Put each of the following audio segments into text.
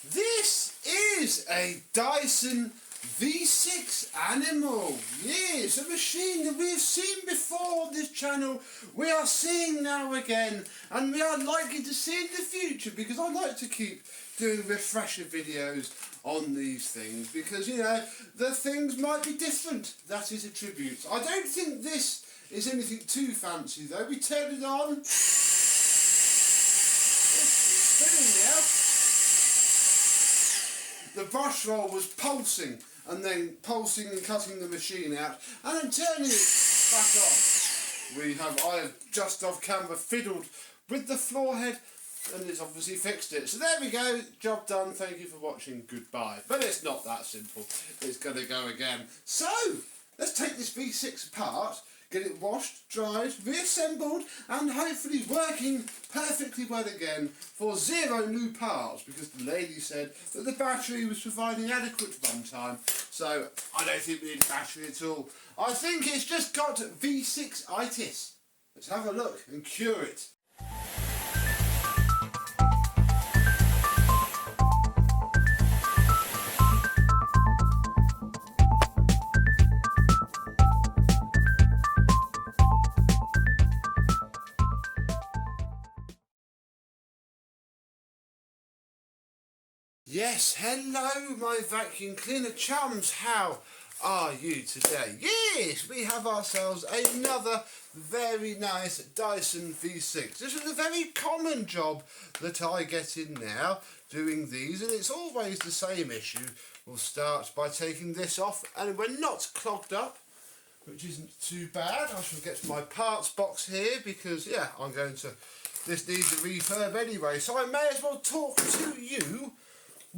This is a Dyson V6 Animal. Yes, a machine that we have seen before on this channel. We are seeing now again, and we are likely to see in the future, because I like to keep doing refresher videos on these things, because, you know, the things might be different. That is a tribute. I don't think this is anything too fancy though. We turn it on. It's spinning now. The brush roll was pulsing and then pulsing and cutting the machine out and then turning it back on. I have just off camera fiddled with the floor head and it's obviously fixed it. So there we go, job done, thank you for watching, goodbye. But it's not that simple, it's going to go again. So, let's take this V6 apart, get it washed, dried, reassembled and hopefully working perfectly well again for 0 new parts, because the lady said that the battery was providing adequate runtime, so I don't think we need a battery at all. I think it's just got V6-itis. Let's have a look and cure it. Yes, hello my vacuum cleaner chums, how are you today? Yes, we have ourselves another very nice Dyson V6. This is a very common job that I get in now, doing these, and it's always the same issue. We'll start by taking this off, and we're not clogged up, which isn't too bad. I shall get my parts box here, because, yeah, this needs a refurb anyway, so I may as well talk to you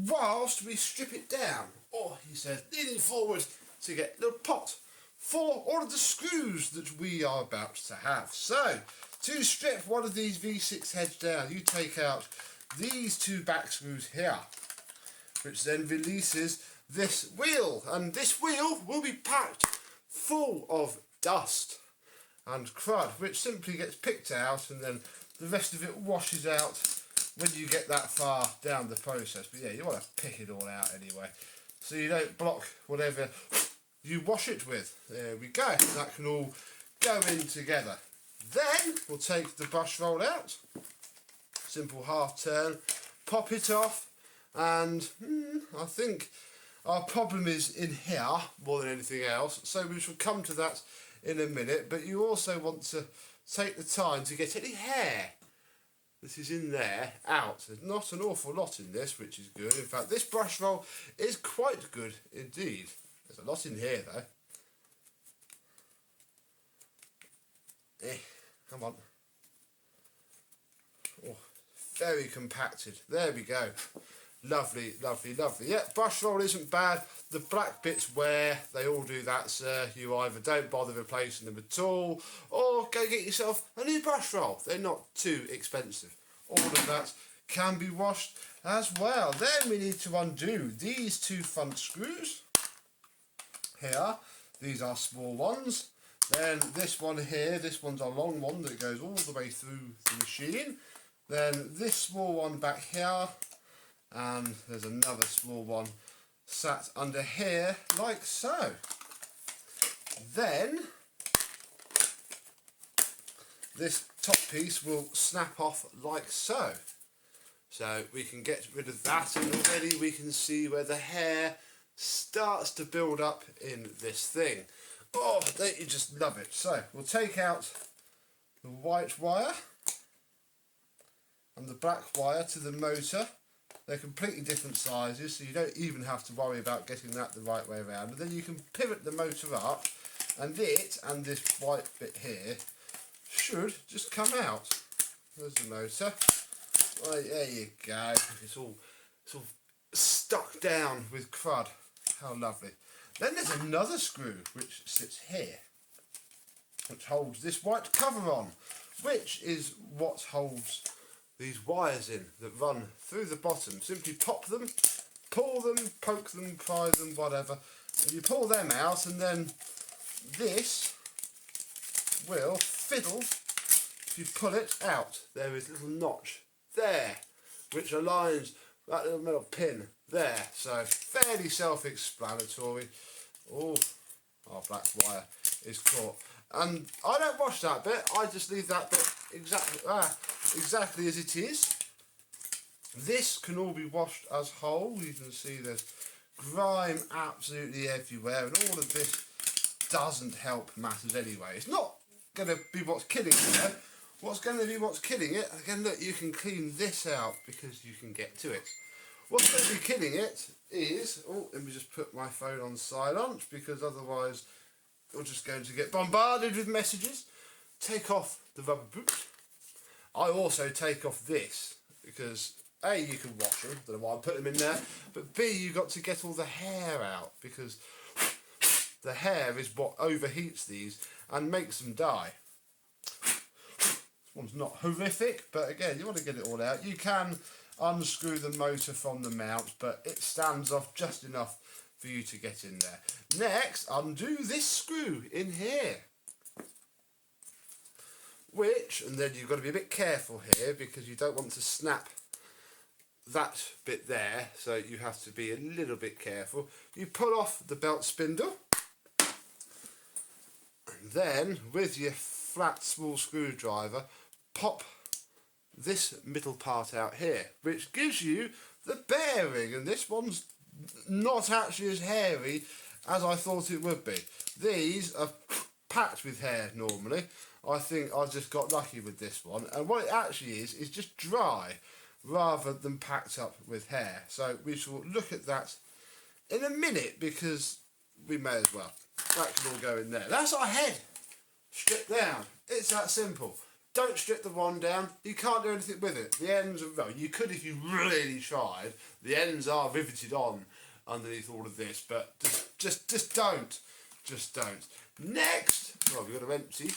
whilst we strip it down. Or, he says, leaning forward to get a little pot for all of the screws that we are about to have. So, to strip one of these V6 heads down, you take out these 2 back screws here, which then releases this wheel, and this wheel will be packed full of dust and crud, which simply gets picked out, and then the rest of it washes out when you get that far down the process. But yeah, you want to pick it all out anyway, so you don't block whatever you wash it with. There we go, that can all go in together. Then we'll take the brush roll out, simple half turn, pop it off, and I think our problem is in here more than anything else, so we shall come to that in a minute. But you also want to take the time to get any hair that is in there out. There's not an awful lot in this, which is good. In fact, this brush roll is quite good indeed. There's a lot in here though. Come on. Oh, very compacted. There we go. Lovely, lovely, lovely. Yeah, brush roll isn't bad. The black bits wear, they all do that, sir. You either don't bother replacing them at all, or go get yourself a new brush roll. They're not too expensive. All of that can be washed as well. Then we need to undo these 2 front screws here. These are small ones. Then this one here, this one's a long one that goes all the way through the machine. Then this small one back here, and there's another small one sat under here like so. Then this top piece will snap off like so. So we can get rid of that, and already we can see where the hair starts to build up in this thing. Oh, don't you just love it? So we'll take out the white wire and the black wire to the motor. They're completely different sizes, so you don't even have to worry about getting that the right way around. And then you can pivot the motor up, and it and this white bit here should just come out. There's the motor. Right, there you go. It's all stuck down with crud. How lovely. Then there's another screw which sits here, which holds this white cover on, which is what holds these wires in that run through the bottom. Simply pop them, pull them, poke them, pry them, whatever, and you pull them out, and then this will fiddle if you pull it out. There is a little notch there which aligns that little metal pin there. So fairly self-explanatory. Oh, our black wire is caught. And I don't wash that bit, I just leave that bit exactly as it is. This can all be washed as whole. You can see there's grime absolutely everywhere, and all of this doesn't help matters anyway. It's not going to be what's killing it though. What's going to be what's killing it, again look, you can clean this out because you can get to it. What's going to be killing it is, oh, let me just put my phone on silent because otherwise you're just going to get bombarded with messages. Take off the rubber boot. I also take off this because A, you can wash them, don't know why I put them in there, but B, you've got to get all the hair out because the hair is what overheats these and makes them die. This one's not horrific, but again, you want to get it all out. You can unscrew the motor from the mount, but it stands off just enough for you to get in there. Next, undo this screw in here. Which, and then you've got to be a bit careful here because you don't want to snap that bit there, so you have to be a little bit careful. You pull off the belt spindle, and then with your flat small screwdriver, pop this middle part out here, which gives you the bearing, and this one's not actually as hairy as I thought it would be. These are packed with hair normally. I think I just got lucky with this one, and what it actually is just dry rather than packed up with hair. So we shall look at that in a minute because we may as well. That can all go in there. That's our head stripped down. It's that simple. Don't strip the one down. You can't do anything with it. The ends are, well, you could if you really tried. The ends are riveted on underneath all of this, but just don't. Just don't. Next, well, we've got to empty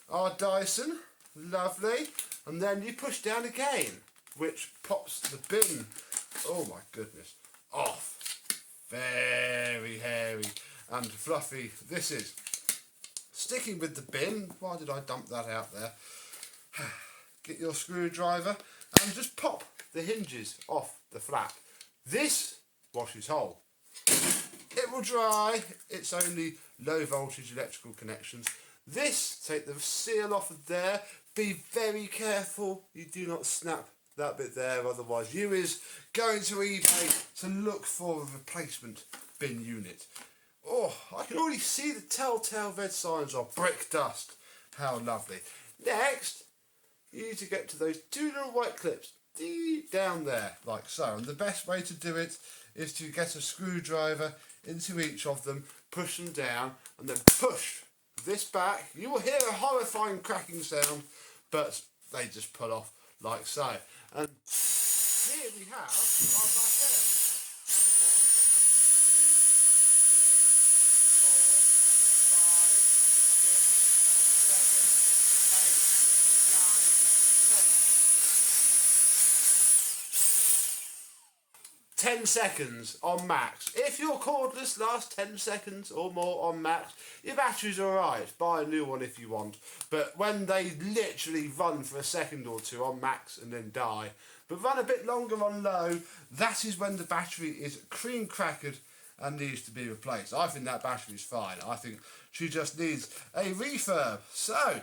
our Dyson. Lovely. And then you push down again, which pops the bin, oh my goodness, off. Very hairy and fluffy this is. Sticking with the bin, why did I dump that out there? Get your screwdriver and just pop the hinges off the flap. This washes whole. It will dry, it's only low voltage electrical connections. This, take the seal off of there, be very careful you do not snap that bit there, otherwise you is going to eBay to look for a replacement bin unit. Oh, I can already see the telltale red signs of brick dust. How lovely. Next, you need to get to those two little white clips deep down there, like so. And the best way to do it is to get a screwdriver into each of them, push them down, and then push this back. You will hear a horrifying cracking sound, but they just pull off like so. And here we have our back end. 10 seconds on max. If your cordless lasts 10 seconds or more on max, your battery's alright. Buy a new one if you want. But when they literally run for a second or two on max and then die, but run a bit longer on low, that is when the battery is cream crackered and needs to be replaced. I think that battery's fine. I think she just needs a refurb. So,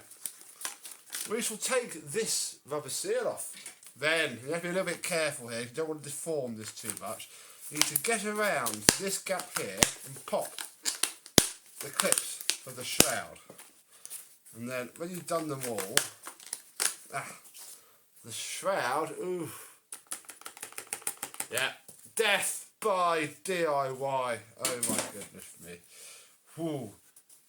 we shall take this rubber seal off. Then, you have to be a little bit careful here, you don't want to deform this too much. You need to get around this gap here and pop the clips for the shroud. And then, when you've done them all, the shroud, ooh, yeah, death by DIY. Oh my goodness me. Whew.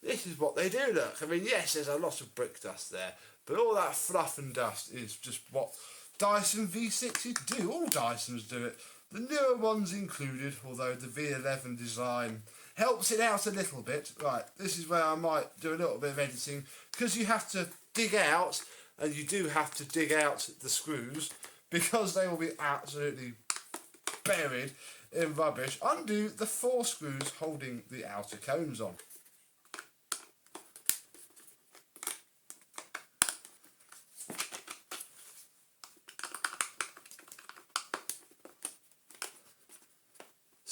This is what they do, look. I mean, yes, there's a lot of brick dust there, but all that fluff and dust is just what Dyson V6s do. All Dysons do it. The newer ones included, although the V11 design helps it out a little bit. Right, this is where I might do a little bit of editing, because you have to dig out, and you do have to dig out the screws, because they will be absolutely buried in rubbish. Undo the 4 screws holding the outer cones on.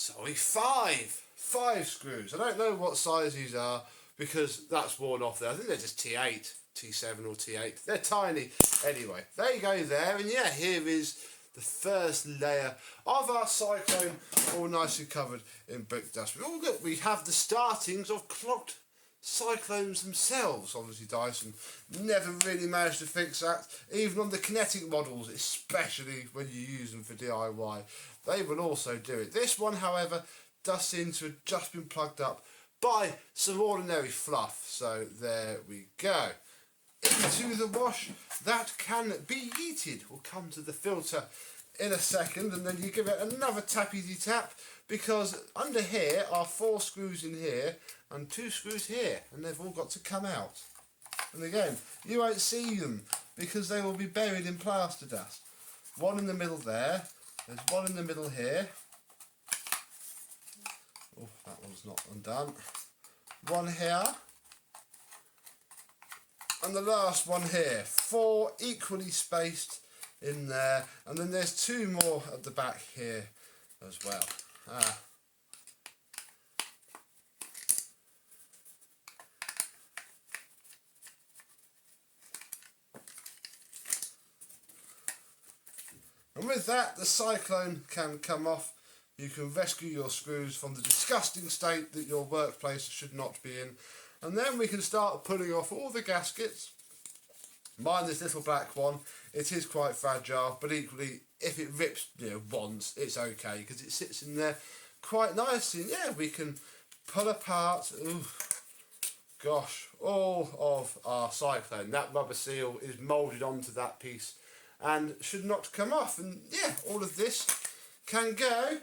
sorry, five screws. I don't know what size these are because that's worn off there. I think they're just T8, T7 or T8. They're tiny. Anyway, there you go there. And yeah, here is the first layer of our Cyclone, all nicely covered in brick dust. Oh, look, we have the startings of clogged Cyclones themselves. Obviously Dyson never really managed to fix that, even on the kinetic models, especially when you use them for DIY. They will also do it. This one, however, does seem to have just been plugged up by some ordinary fluff. So there we go. Into the wash that can be heated. We'll come to the filter in a second, and then you give it another tappy tap, because under here are 4 screws in here and 2 screws here, and they've all got to come out. And again, you won't see them because they will be buried in plaster dust. One in the middle there, there's one in the middle here. Oh, that one's not undone. One here. And the last one here. 4 equally spaced in there. And then there's 2 more at the back here as well. And with that, the Cyclone can come off. You can rescue your screws from the disgusting state that your workplace should not be in. And then we can start pulling off all the gaskets. Mind this little black one, it is quite fragile, but equally, if it rips, once, it's okay, because it sits in there quite nicely. And yeah, we can pull apart, all of our Cyclone. That rubber seal is moulded onto that piece and should not come off. And yeah, all of this can go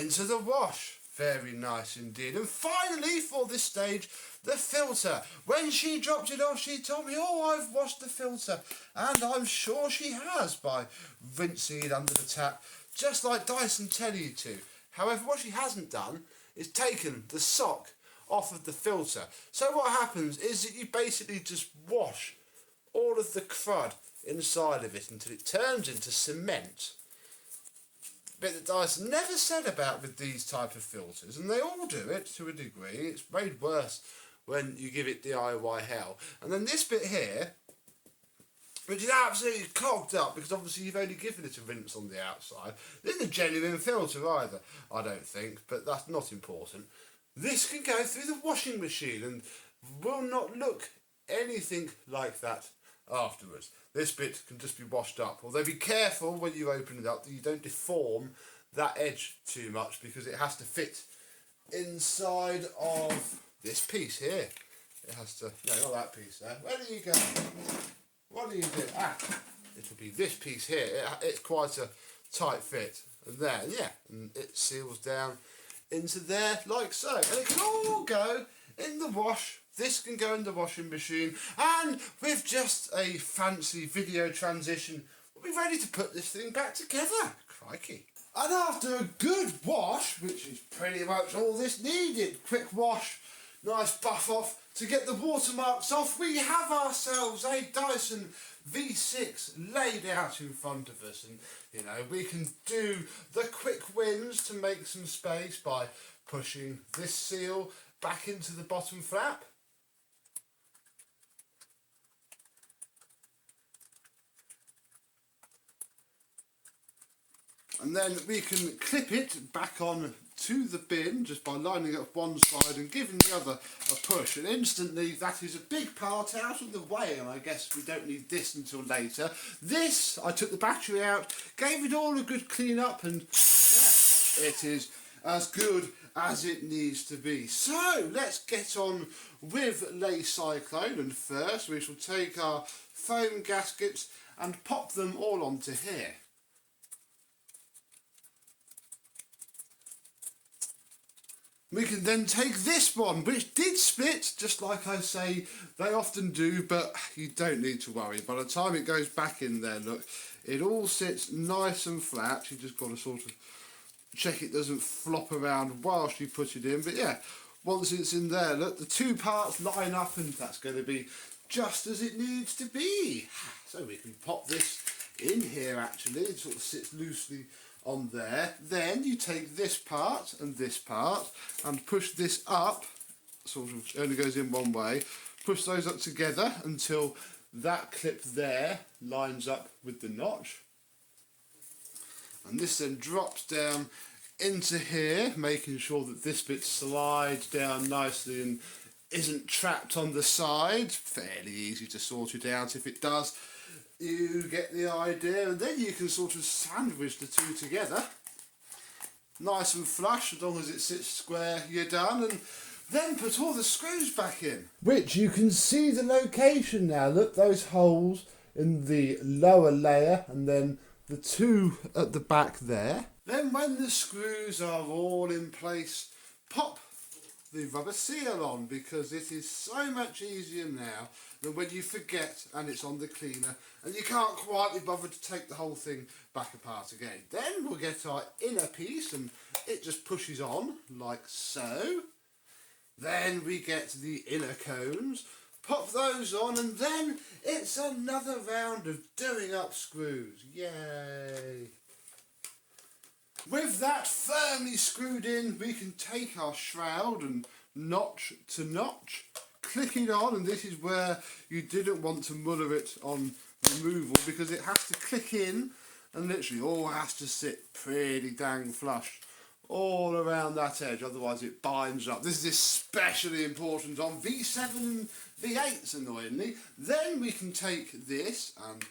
into the wash. Very nice indeed. And finally, for this stage, the filter. When she dropped it off, she told me, oh, I've washed the filter. And I'm sure she has, by rinsing it under the tap, just like Dyson tell you to. However, what she hasn't done is taken the sock off of the filter. So what happens is that you basically just wash all of the crud inside of it until it turns into cement. Bit that Dyson never said about with these type of filters, and they all do it to a degree. It's made worse when you give it DIY hell. And then this bit here, which is absolutely clogged up because obviously you've only given it a rinse on the outside. This isn't a genuine filter either, I don't think, but that's not important. This can go through the washing machine and will not look anything like that afterwards. This bit can just be washed up, although be careful when you open it up that you don't deform that edge too much, because it has to fit inside of this piece here. It has to, no, not that piece there. Where do you go? What do you do? It'll be this piece here. It's quite a tight fit. And there, yeah, and it seals down into there like so. And it can all go in the wash. This can go in the washing machine, and with just a fancy video transition, we'll be ready to put this thing back together. Crikey. And after a good wash, which is pretty much all this needed, quick wash, nice buff off to get the watermarks off, we have ourselves a Dyson V6 laid out in front of us. And, we can do the quick wins to make some space by pushing this seal back into the bottom flap. And then we can clip it back on to the bin just by lining up one side and giving the other a push. And instantly that is a big part out of the way, and I guess we don't need this until later. This, I took the battery out, gave it all a good clean up, and yeah, it is as good as it needs to be. So let's get on with Le Cyclone, and first we shall take our foam gaskets and pop them all onto here. We can then take this one, which did split, just like I say, they often do, but you don't need to worry. By the time it goes back in there, look, it all sits nice and flat. You just got to sort of check it doesn't flop around whilst you put it in. But yeah, once it's in there, look, the 2 parts line up, and that's going to be just as it needs to be. So we can pop this in here, actually. It sort of sits loosely on there. Then you take this part and push this up, sort of only goes in one way, push those up together until that clip there lines up with the notch. And this then drops down into here, making sure that this bit slides down nicely and isn't trapped on the side. Fairly easy to sort it out. If it does, you get the idea, and then you can sort of sandwich the two together. Nice and flush, as long as it sits square, you're done. And then put all the screws back in. Which you can see the location now. Look, those holes in the lower layer, and then the two at the back there. Then when the screws are all in place, pop the rubber seal on, because it is so much easier now than when you forget and it's on the cleaner and you can't quite be bothered to take the whole thing back apart again. Then we'll get our inner piece and it just pushes on like so. Then we get the inner cones, pop those on, and then it's another round of doing up screws. Yay! With that firmly screwed in, we can take our shroud and notch to notch, click it on, and this is where you didn't want to muller it on removal, because it has to click in and literally all has to sit pretty dang flush all around that edge, otherwise it binds up. This is especially important on V7 and V8s, annoyingly. Then we can take this and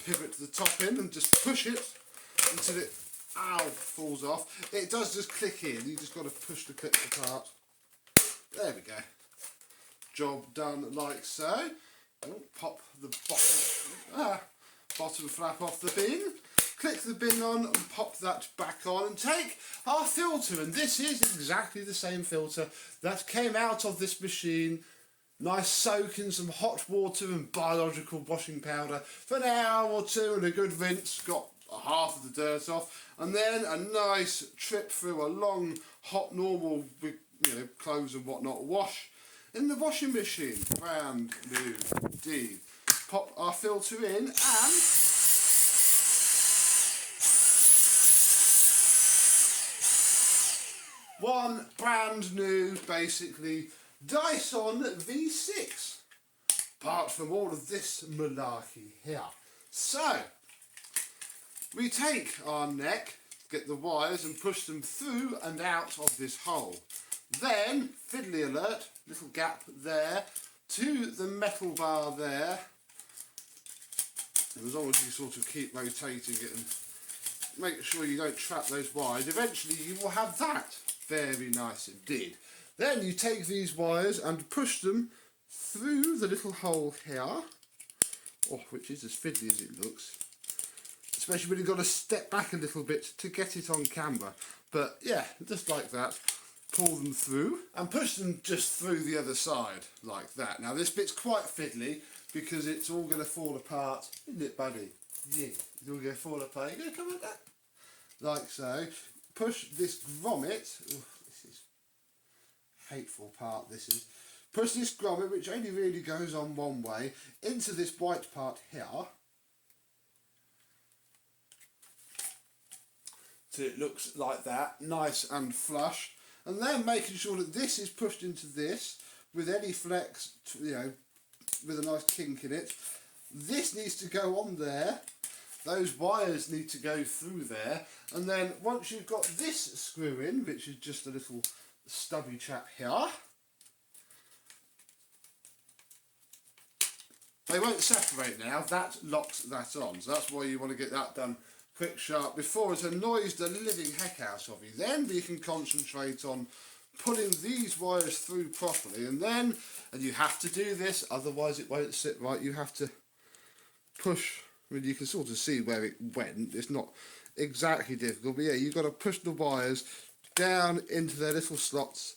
pivot the top in and just push it until it falls off. It does just click in, you just got to push the clips apart. There we go. Job done like so. Oh, pop the bottom flap off the bin. Click the bin on and pop that back on, and take our filter, and this is exactly the same filter that came out of this machine. Nice soak in some hot water and biological washing powder for an hour or two, and a good rinse, got half of the dirt off, and then a nice trip through a long hot normal with, you know, clothes and whatnot, wash in the washing machine. Brand new indeed. Pop our filter in, and one brand new, basically, Dyson V6. Apart from all of this malarkey here. So, we take our neck, get the wires and push them through and out of this hole. Then, fiddly alert, little gap there, to the metal bar there. And as long as you sort of keep rotating it and make sure you don't trap those wires, eventually you will have that. Very nice indeed. Then you take these wires and push them through the little hole here, which is as fiddly as it looks. Especially when you've got to step back a little bit to get it on camera. But yeah, just like that. Pull them through and push them just through the other side, like that. Now this bit's quite fiddly because it's all going to fall apart, isn't it, buddy? Yeah, it's all going to fall apart. You're going to come like that? Like so. Push this grommet, this is hateful part, this is. Push this grommet, which only really goes on one way, into this white part here. So it looks like that, nice and flush. And then making sure that this is pushed into this with any flex, you know, with a nice kink in it. This needs to go on there. Those wires need to go through there, and then once you've got this screw in, which is just a little stubby chap here, they won't separate now, that locks that on, so that's why you want to get that done quick, sharp, before it annoys the living heck out of you. Then we can concentrate on putting these wires through properly, and you have to do this, otherwise it won't sit right. You have to push. I mean, you can sort of see where it went. It's not exactly difficult, but yeah, you've got to push the wires down into their little slots,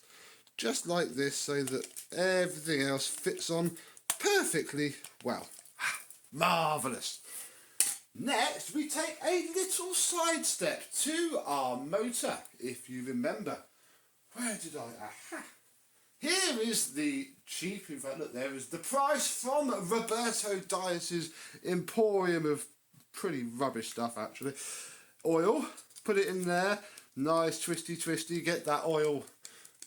just like this, so that everything else fits on perfectly well. Marvellous. Next, we take a little side step to our motor, if you remember. Where did I... Aha! Here is the cheap, in fact, look, there is the price from Roberto Dias's emporium of pretty rubbish stuff, actually. Oil, put it in there, nice twisty, get that oil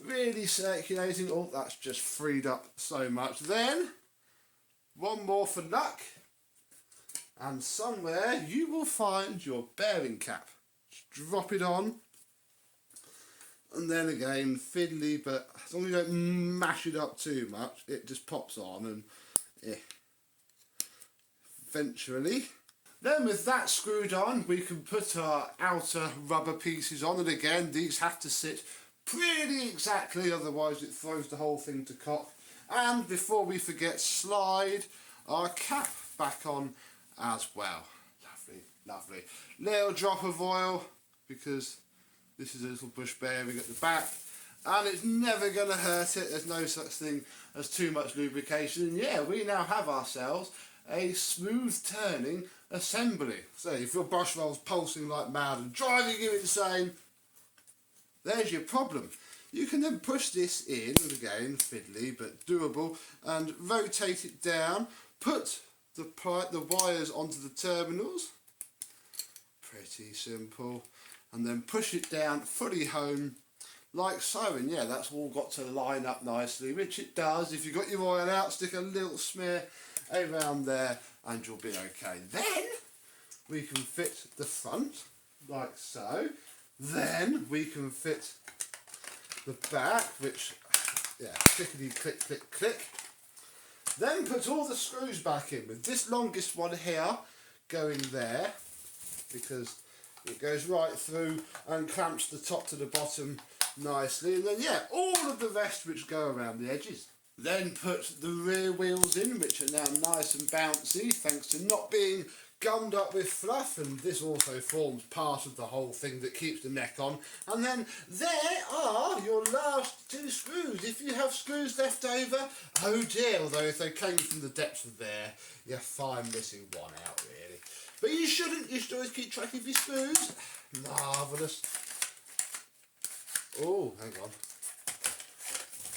really circulating. Oh, that's just freed up so much. Then, one more for luck, and somewhere you will find your bearing cap. Just drop it on, and then again, fiddly, but as long as you don't mash it up too much, it just pops on, and eventually. Then with that screwed on, we can put our outer rubber pieces on, and again, these have to sit pretty exactly, otherwise it throws the whole thing to cock. And before we forget, slide our cap back on as well. Lovely, lovely. Little drop of oil, because this is a little bush bearing at the back, and it's never going to hurt it. There's no such thing as too much lubrication. And yeah, we now have ourselves a smooth turning assembly. So if your brush roll's pulsing like mad and driving you insane, there's your problem. You can then push this in, and again, fiddly but doable, and rotate it down, put the wires onto the terminals, pretty simple, and then push it down fully home like so, and yeah, that's all got to line up nicely, which it does. If you've got your oil out, stick a little smear around there and you'll be okay. Then we can fit the front like so. Then we can fit the back, which, yeah, clickety click, click, click. Then put all the screws back in, with this longest one here going there, because it goes right through and clamps the top to the bottom nicely. And then, yeah, all of the rest which go around the edges. Then put the rear wheels in, which are now nice and bouncy, thanks to not being gummed up with fluff, and this also forms part of the whole thing that keeps the neck on. And then there are your last two screws. If you have screws left over, oh dear, although if they came from the depths of there, you're fine missing one out really. But you shouldn't, you should always keep track of your screws. Marvellous. Oh, hang on.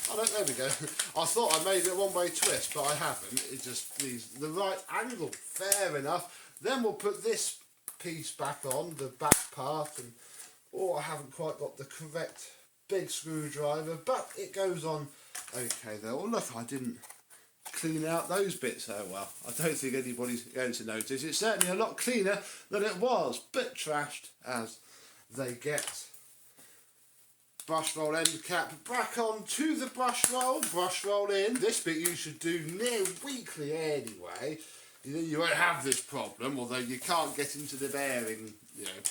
Oh, there we go. I thought I made it a one-way twist, but I haven't. It just needs the right angle. Fair enough. Then we'll put this piece back on, the back part, and I haven't quite got the correct big screwdriver, but it goes on okay there. Oh, look, I didn't clean out those bits so well. I don't think anybody's going to notice. It's certainly a lot cleaner than it was, but trashed as they get. Brush roll end cap back on to the brush roll in. This bit you should do near weekly anyway. You won't have this problem, although you can't get into the bearing, you know,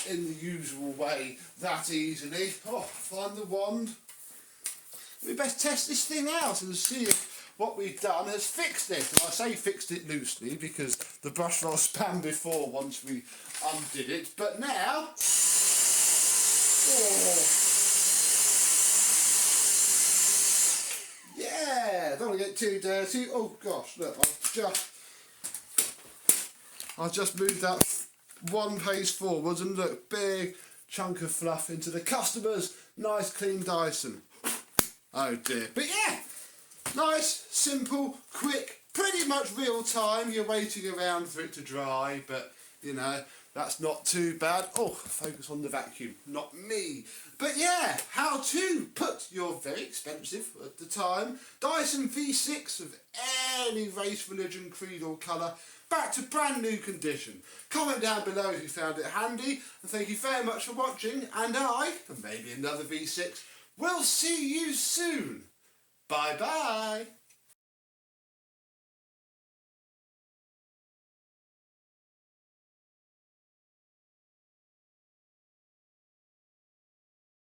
in the usual way that easily. Oh, find the wand. We best test this thing out and see if what we've done has fixed it. And I say fixed it loosely because the brush roll span before once we undid it. But now, yeah, don't want to get too dirty. Oh gosh, look, I've just moved that one pace forwards and look, big chunk of fluff into the customer's nice clean Dyson. Oh dear. But yeah, nice, simple, quick, pretty much real time. You're waiting around for it to dry, but you know, that's not too bad. Oh, focus on the vacuum, not me. But yeah, how to put your very expensive, at the time, Dyson V6 of any race, religion, creed or colour back to brand new condition. Comment down below if you found it handy, and thank you very much for watching, and I, and maybe another V6, will see you soon. Bye bye.